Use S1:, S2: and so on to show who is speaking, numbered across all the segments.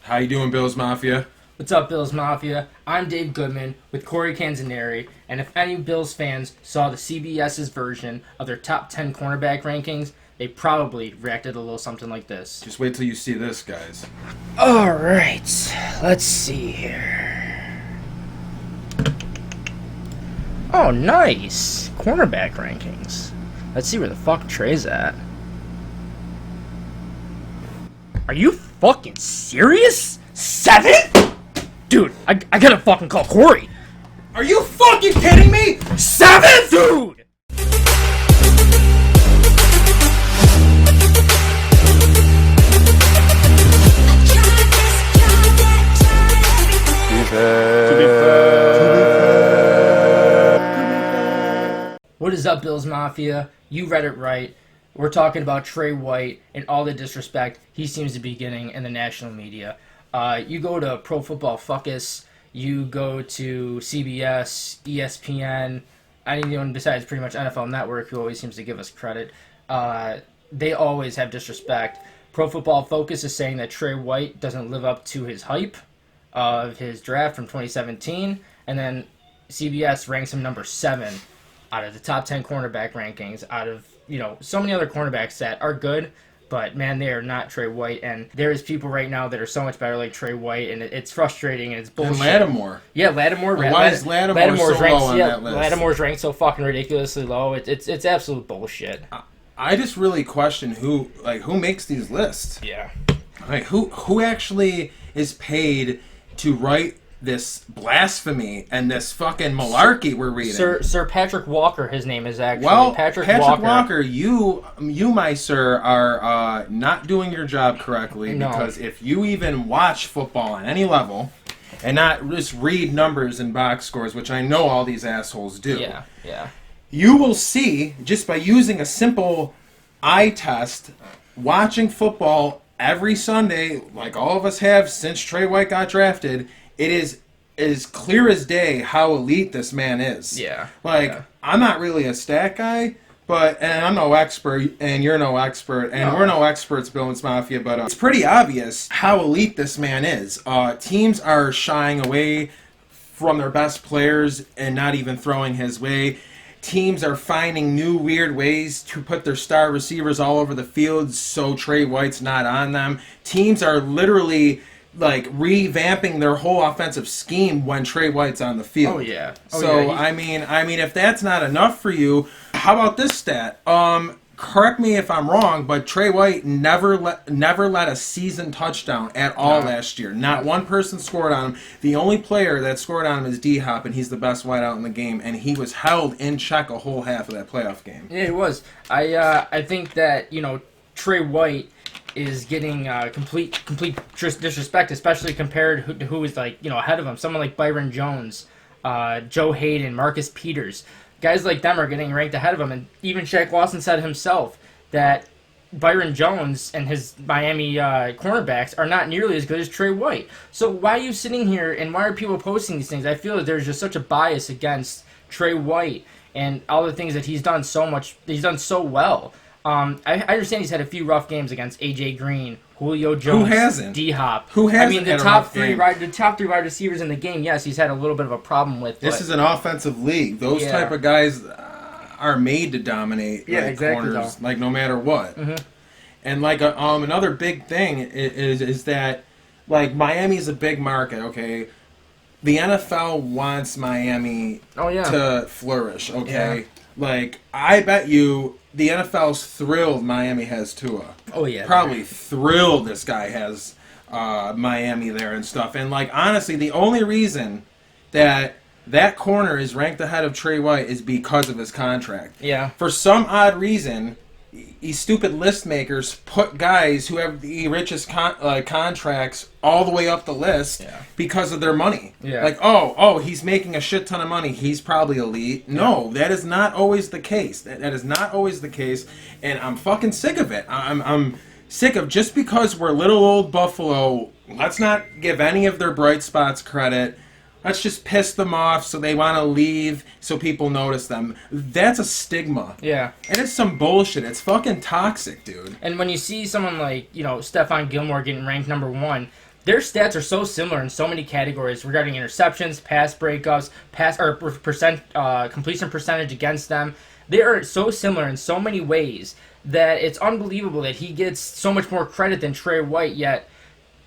S1: How you doing, Bills Mafia?
S2: What's up, Bills Mafia? I'm Dave Goodman with Corey Canzaneri, and if any Bills fans saw the CBS's version of their top 10 cornerback rankings, they probably reacted a little something like this.
S1: Just wait till you see this, guys.
S2: Alright, let's see here. Oh, nice. Cornerback rankings. Let's see where the fuck Tre's at. Are you fucking serious? 7? Dude, I gotta fucking call Corey.
S1: Are you fucking kidding me?
S2: 7? Dude! What is up, Bills Mafia? You read it right. We're talking about Tre White and all the disrespect he seems to be getting in the national media. You go to Pro Football Focus, you go to CBS, ESPN, anyone besides pretty much NFL Network, who always seems to give us credit. They always have disrespect. Pro Football Focus is saying that Tre White doesn't live up to his hype of his draft from 2017, and then CBS ranks him number 7 out of the top 10 cornerback rankings, out of, so many other cornerbacks that are good, but man, they are not Tre White, and there is people right now that are so much better like Tre White, and it's frustrating, and it's bullshit.
S1: And Lattimore.
S2: Yeah, Lattimore.
S1: Why is Lattimore so
S2: ranked,
S1: low on that list?
S2: Lattimore's ranked so fucking ridiculously low. It's absolute bullshit.
S1: I just really question who makes these lists.
S2: Yeah.
S1: Like who actually is paid to write this blasphemy and this fucking malarkey we're reading?
S2: Sir Patrick Walker, his name is actually.
S1: Well,
S2: Patrick
S1: Walker, you, my sir, are not doing your job correctly.
S2: No.
S1: Because if you even watch football on any level and not just read numbers and box scores, which I know all these assholes do,
S2: Yeah.
S1: you will see, just by using a simple eye test, watching football every Sunday, like all of us have since Tre White got drafted, it is clear as day how elite this man is.
S2: Yeah.
S1: I'm not really a stat guy, and I'm no expert, and you're no expert, and we're no experts, Bills Mafia, but it's pretty obvious how elite this man is. Teams are shying away from their best players and not even throwing his way. Teams are finding new weird ways to put their star receivers all over the field so Tre White's not on them. Teams are literally revamping their whole offensive scheme when Tre White's on the field.
S2: Oh yeah.
S1: I mean, if that's not enough for you, how about this stat? Correct me if I'm wrong, but Tre White never let a season touchdown at all last year. Not one person scored on him. The only player that scored on him is D-Hop, and he's the best wideout in the game, and he was held in check a whole half of that playoff game.
S2: Yeah, it was. I think that Tre White is getting complete disrespect, especially compared to who is ahead of him. Someone like Byron Jones, Joe Hayden, Marcus Peters. Guys like them are getting ranked ahead of him, and even Shaq Lawson said himself that Byron Jones and his Miami cornerbacks are not nearly as good as Tre White. So why are you sitting here, and why are people posting these things? I feel that there's just such a bias against Tre White and all the things that he's done so well. I understand he's had a few rough games against AJ Green, Julio Jones,
S1: Who hasn't?
S2: D-Hop.
S1: Who hasn't?
S2: I mean, the top three wide receivers in the game. Yes, he's had a little bit of a problem with.
S1: This is an offensive league. Those type of guys are made to dominate.
S2: Exactly.
S1: Corners, no matter what.
S2: Mm-hmm.
S1: And another big thing is that Miami's a big market. Okay, the NFL wants Miami to flourish. Okay, I bet you the NFL's thrilled Miami has Tua.
S2: Oh yeah,
S1: probably thrilled this guy has Miami there and stuff. And honestly, the only reason that corner is ranked ahead of Tre White is because of his contract.
S2: Yeah.
S1: For some odd reason, these stupid list makers put guys who have the richest contracts all the way up the list because of their money.
S2: Yeah.
S1: He's making a shit ton of money. He's probably elite. No, that is not always the case. That is not always the case, and I'm fucking sick of it. I'm sick of just because we're little old Buffalo, let's not give any of their bright spots credit. Let's just piss them off so they want to leave so people notice them. That's a stigma.
S2: Yeah.
S1: And it's some bullshit. It's fucking toxic, dude.
S2: And when you see someone like, Stephon Gilmore getting ranked number 1, their stats are so similar in so many categories regarding interceptions, pass breakups, completion percentage against them. They are so similar in so many ways that it's unbelievable that he gets so much more credit than Tre White. Yet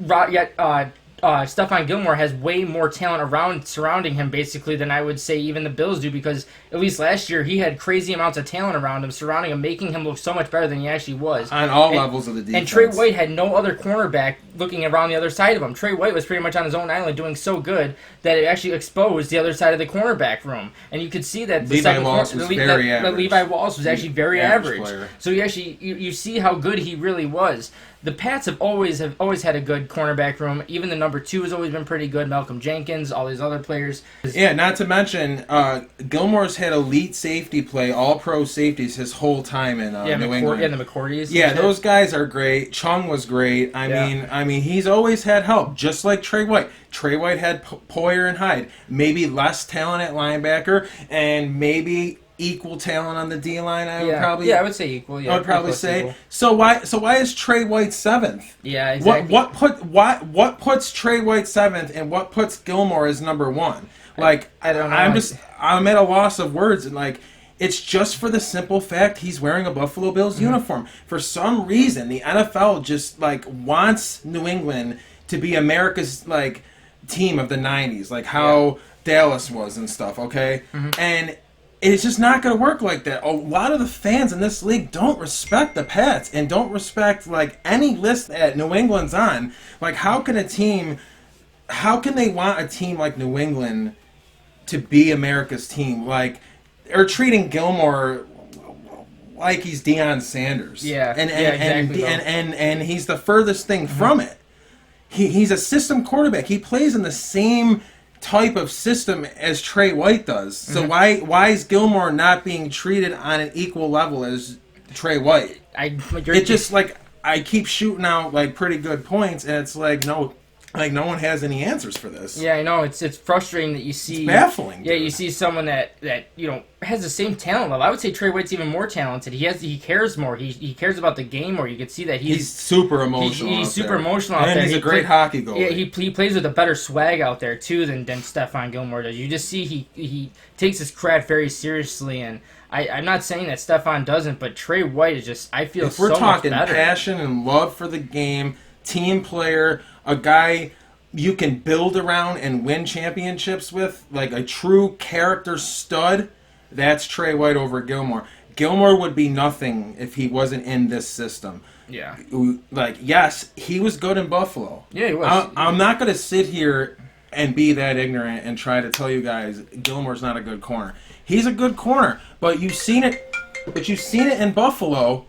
S2: Stephon Gilmore has way more talent surrounding him, basically, than I would say even the Bills do, because at least last year he had crazy amounts of talent around him, surrounding him, making him look so much better than he actually was.
S1: On all levels of the defense.
S2: And Tre White had no other cornerback looking around the other side of him. Tre White was pretty much on his own island doing so good that it actually exposed the other side of the cornerback room. And you could see that
S1: Levi Wallace was very average.
S2: Levi Wallace was actually very average.
S1: Player.
S2: So you see how good he really was. The Pats have always had a good cornerback room. Even the number 2 has always been pretty good. Malcolm Jenkins, all these other players.
S1: Yeah, not to mention Gilmore's had elite safety play, all pro safeties his whole time in New England.
S2: Yeah, the McCourties.
S1: Yeah, those guys are great. Chung was great. I mean, he's always had help, just like Tre White. Tre White had Poyer and Hyde. Maybe less talent at linebacker, and maybe equal talent on the D line. I would say
S2: equal. Yeah,
S1: I would probably say.
S2: Equal.
S1: So why is Tre White 7th?
S2: Yeah, exactly.
S1: What puts Tre White 7th, and what puts Gilmore as number 1? Like,
S2: I don't know.
S1: I'm at a loss of words, and like, it's just for the simple fact he's wearing a Buffalo Bills uniform. For some reason, the NFL just like wants New England to be America's like team of the '90s, like how Dallas was and stuff. Okay, and it's just not going to work like that. A lot of the fans in this league don't respect the Pats and don't respect like any list that New England's on. Like, how can they want a team like New England to be America's team? Like, they're treating Gilmore like he's Deion Sanders.
S2: Yeah,
S1: exactly. And he's the furthest thing from it. He's a system quarterback. He plays in the same type of system as Tre White does. So why is Gilmore not being treated on an equal level as Tre White? It just like I keep shooting out like pretty good points, and it's like no one has any answers for this.
S2: Yeah, I know. It's frustrating that you see.
S1: It's baffling.
S2: Yeah, you see someone that has the same talent level. I would say Tre White's even more talented. He cares more. He cares about the game more. You can see that he's
S1: super emotional.
S2: He's super emotional out there.
S1: And he's a great hockey goalie.
S2: Yeah, he plays with a better swag out there too than Stephon Gilmore does. You just see he takes his craft very seriously, and I'm not saying that Stephon doesn't, but Tre White is just I feel so much better.
S1: If we're talking passion and love for the game, team player, a guy you can build around and win championships with, like a true character stud, that's Tre White over Gilmore. Gilmore would be nothing if he wasn't in this system.
S2: Yeah.
S1: Like, yes, he was good in Buffalo.
S2: Yeah, he was.
S1: I'm not going to sit here and be that ignorant and try to tell you guys Gilmore's not a good corner. He's a good corner, but you've seen it in Buffalo.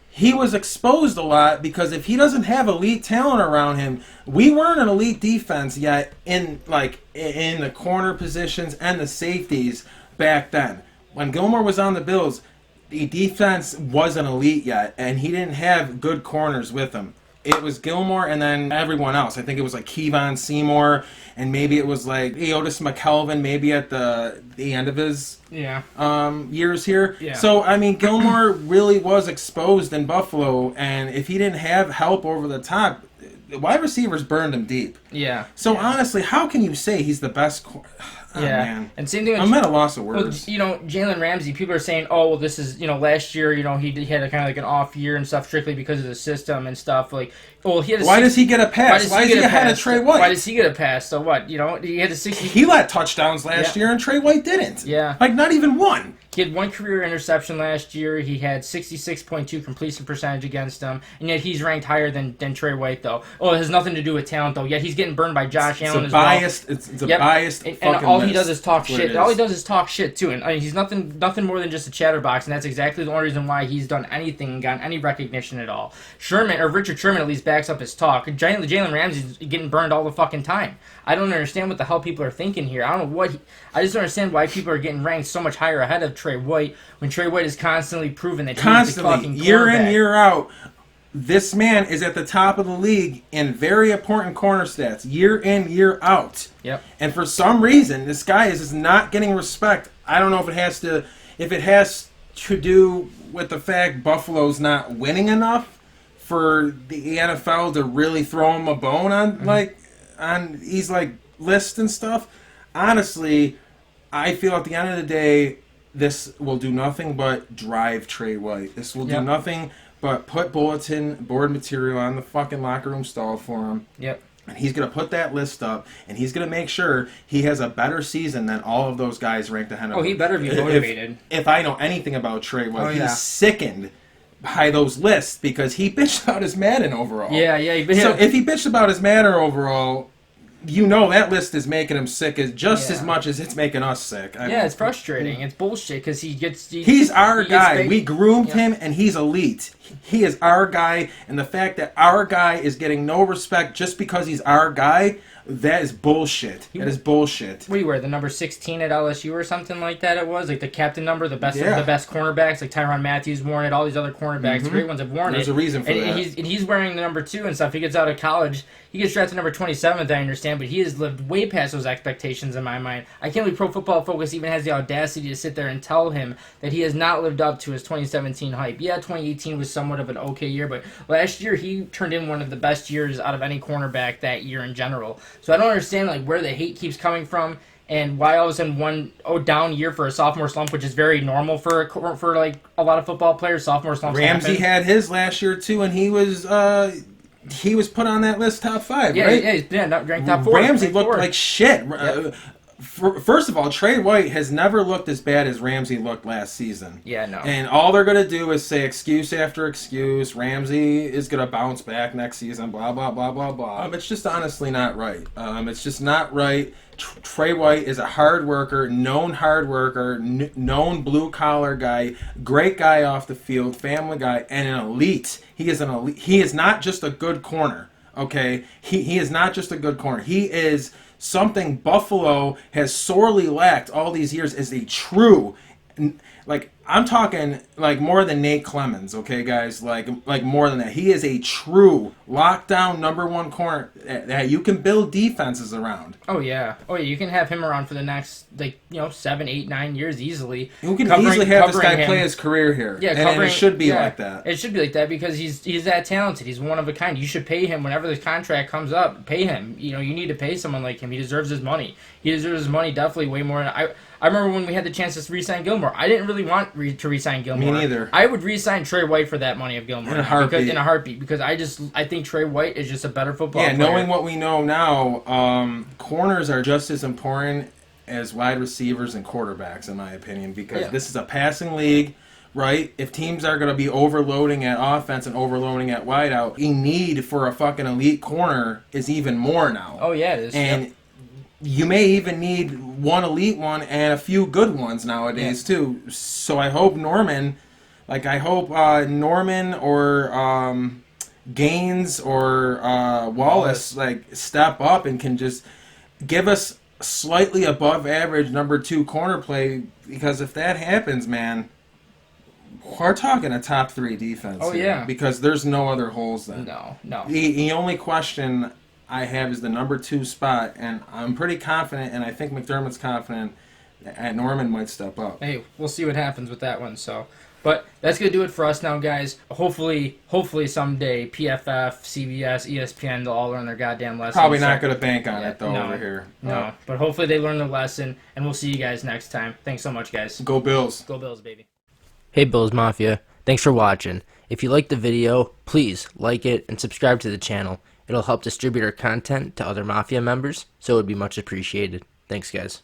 S1: He was exposed a lot because if he doesn't have elite talent around him, we weren't an elite defense yet in the corner positions and the safeties back then. When Gilmore was on the Bills, the defense wasn't elite yet, and he didn't have good corners with him. It was Gilmore and then everyone else. I think it was like Kevon Seymour, and maybe it was like Otis McKelvin maybe at the end of his years here.
S2: Yeah.
S1: So, I mean, Gilmore really was exposed in Buffalo, and if he didn't have help over the top, the wide receivers burned him deep.
S2: Yeah.
S1: So, honestly, how can you say he's the best man.
S2: And same thing with,
S1: I'm at a loss of words.
S2: Well, Jalen Ramsey, people are saying, oh, well, this is, last year, he had a kind of like an off year and stuff strictly because of the system and stuff. Like, well, he had
S1: why does he get a pass? Why is he ahead of Tre White?
S2: Why does he get a pass? So what? He had a 60.
S1: He let touchdowns last year, and Tre White didn't.
S2: Yeah.
S1: Like, not even one.
S2: He had one career interception last year. He had 66.2 completion percentage against him, and yet he's ranked higher than Tre White, though. Oh, it has nothing to do with talent, though. Yet he's getting burned by Josh Allen as well.
S1: It's a biased
S2: and
S1: fucking
S2: all
S1: list.
S2: he does is talk shit. All he does is talk shit, too. And he's nothing more than just a chatterbox, and that's exactly the only reason why he's done anything and gotten any recognition at all. Richard Sherman at least backs up his talk. Jalen Ramsey's getting burned all the fucking time. I don't understand what the hell people are thinking here. I don't know I just don't understand why people are getting ranked so much higher ahead of Tre White when Tre White has constantly proven that he's the fucking
S1: year in, year out. This man is at the top of the league in very important corner stats, year in, year out.
S2: Yep.
S1: And for some reason, this guy is not getting respect. I don't know if it has to do with the fact Buffalo's not winning enough for the NFL to really throw him a bone on on these lists and stuff. Honestly, I feel at the end of the day, this will do nothing but drive Tre White. This will do nothing but put bulletin board material on the fucking locker room stall for him.
S2: Yep.
S1: And he's going to put that list up, and he's going to make sure he has a better season than all of those guys ranked ahead of him.
S2: Oh, he better be motivated.
S1: If I know anything about Tre White, he's sickened by those lists because he bitched about his Madden overall.
S2: Yeah.
S1: So if he bitched about his Madden overall, you know that list is making him sick as much as it's making us sick. I mean,
S2: it's frustrating. It's bullshit because
S1: he's our guy. We groomed him, and he's elite. He is our guy, and the fact that our guy is getting no respect just because he's our guy, that is bullshit. That is bullshit.
S2: What do you wear? The number 16 at LSU or something like that it was? Like the captain number, the best of the best cornerbacks, like Tyrann Mathieu worn it, all these other cornerbacks, great ones have worn
S1: There's
S2: it.
S1: There's a reason for that.
S2: And he's wearing the number 2 and stuff. He gets out of college. He gets drafted number 27, I understand, but he has lived way past those expectations in my mind. I can't believe Pro Football Focus even has the audacity to sit there and tell him that he has not lived up to his 2017 hype. Yeah, 2018 was somewhat of an okay year, but last year he turned in one of the best years out of any cornerback that year in general. So I don't understand where the hate keeps coming from and why all of a sudden one down year for a sophomore slump, which is very normal for a lot of football players. Sophomore slumps
S1: Ramsey
S2: happen.
S1: had his last year too, and he was put on that list top 5, right?
S2: Yeah, he's ranked top 4.
S1: Ramsey looked like shit. Yep. First of all, Tre White has never looked as bad as Ramsey looked last season.
S2: Yeah, no.
S1: And all they're going to do is say excuse after excuse. Ramsey is going to bounce back next season, blah, blah, blah, blah, blah. It's just honestly not right. It's just not right. Tre White is a hard worker, known blue-collar guy, great guy off the field, family guy, and an elite. He is an elite. He is not just a good corner, okay? He is not just a good corner. He is something Buffalo has sorely lacked all these years is a true, I'm talking more than Nate Clemens, okay, guys, like more than that. He is a true lockdown number 1 corner that you can build defenses around.
S2: Oh yeah, you can have him around for the next 7, 8, 9 years easily.
S1: You can easily have this guy play his career here.
S2: Yeah,
S1: and it should be like that.
S2: It should be like that because he's that talented. He's one of a kind. You should pay him whenever the contract comes up. Pay him. You need to pay someone like him. He deserves his money. He deserves his money definitely way more. I remember when we had the chance to re-sign Gilmore. I didn't really want to re-sign Gilmore.
S1: Me neither.
S2: I would re-sign Tre White for that money of Gilmore
S1: in a heartbeat.
S2: Because I think Tre White is just a better football player.
S1: Yeah, knowing what we know now, corners are just as important as wide receivers and quarterbacks, in my opinion, because this is a passing league. Right? If teams are going to be overloading at offense and overloading at wideout, the need for a fucking elite corner is even more now.
S2: Oh, yeah, it is.
S1: And you may even need one elite one and a few good ones nowadays, too. So I hope Norman or Gaines or Wallace step up and can just give us slightly above average number 2 corner play, because if that happens, man, we're talking a top 3 defense.
S2: Oh,
S1: here,
S2: yeah.
S1: Because there's no other holes then.
S2: No.
S1: The only question I have is the number 2 spot, and I'm pretty confident, and I think McDermott's confident that Norman might step up.
S2: Hey, we'll see what happens with that one. So, but that's gonna do it for us now, guys. Hopefully someday PFF, CBS, ESPN, they'll all learn their goddamn lesson.
S1: Probably not gonna bank on it though over here.
S2: No, but hopefully they learn their lesson, and we'll see you guys next time. Thanks so much, guys.
S1: Go Bills.
S2: Go Bills, baby. Hey, Bills Mafia. Thanks for watching. If you liked the video, please like it and subscribe to the channel. It'll help distribute our content to other Mafia members, so it would be much appreciated. Thanks, guys.